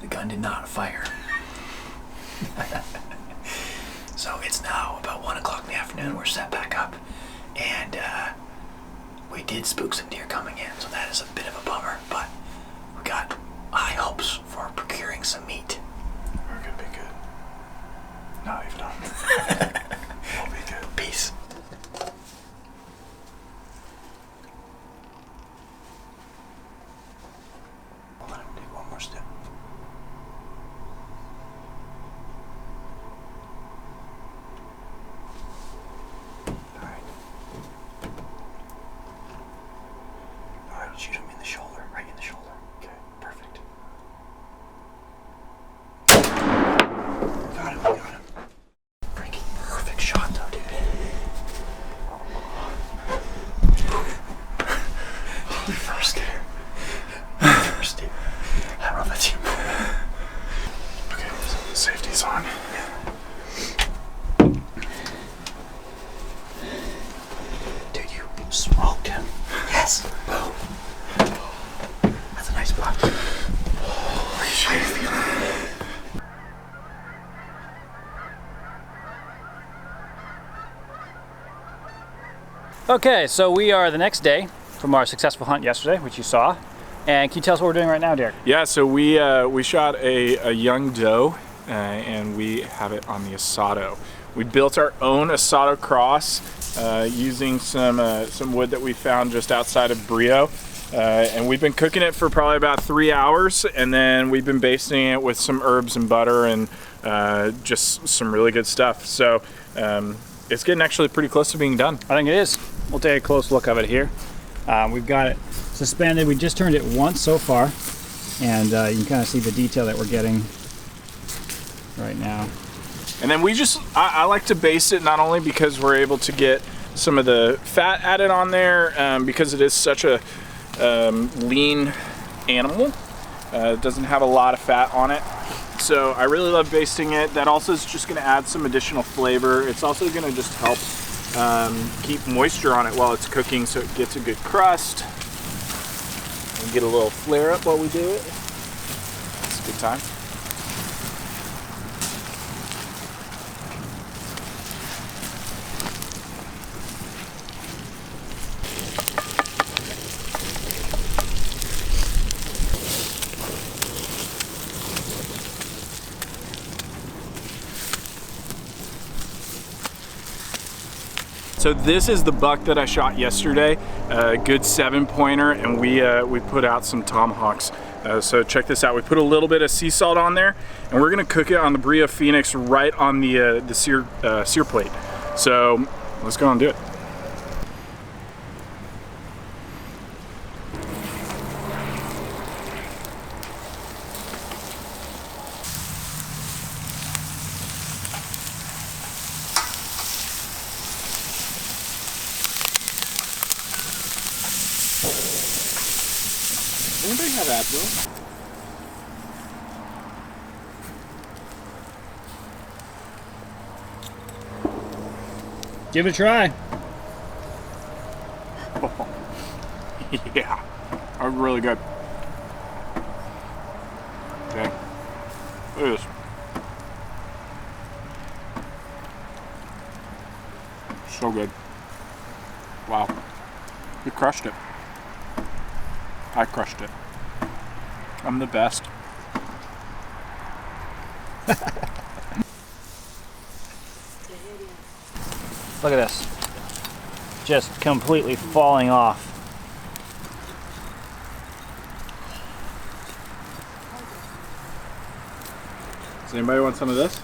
The gun did not fire. So it's now about 1 o'clock in the afternoon. We're set back up, and we did spook some deer coming in, so that is a bit of a bummer, but we got high hopes for procuring some meat. We're gonna be good. Not even on. We'll be good. Peace. I'll let him take one more step. Alright, shoot him in the shoulder, right in the shoulder. Okay, perfect. Got him, got him. Freaking perfect shot though, dude. First deer. First deer. I don't know if that's you. Okay, so the safety's on. Dude, you smoked him. Yes. Boom. That's a nice buck. Holy shit. How you feeling? Okay, so we are the next day from our successful hunt yesterday, which you saw. And can you tell us what we're doing right now, Derek? Yeah, so we shot a young doe, and we have it on the asado. We built our own asado cross using some wood that we found just outside of Breeo, and we've been cooking it for probably about 3 hours, and then we've been basting it with some herbs and butter and just some really good stuff. So it's getting actually pretty close to being done. I think it is. We'll take a close look of it here. We've got it suspended. We just turned it once so far, and you can kind of see the detail that we're getting right now. And then I like to baste it not only because we're able to get some of the fat added on there, because it is such a lean animal. It doesn't have a lot of fat on it. So I really love basting it. That also is just gonna add some additional flavor. It's also gonna just help keep moisture on it while it's cooking, so it gets a good crust. And get a little flare up while we do it. It's a good time. So this is the buck that I shot yesterday, a good 7-pointer, and we put out some tomahawks. So check this out. We put a little bit of sea salt on there, and we're gonna cook it on the Breeo Phoenix right on the sear plate. So let's go and do it. Anybody have Advil? Give it a try. Oh. Yeah, that was really good. Okay, look at this. So good. Wow, you crushed it. I crushed it. I'm the best. Look at this. Just completely falling off. Does anybody want some of this?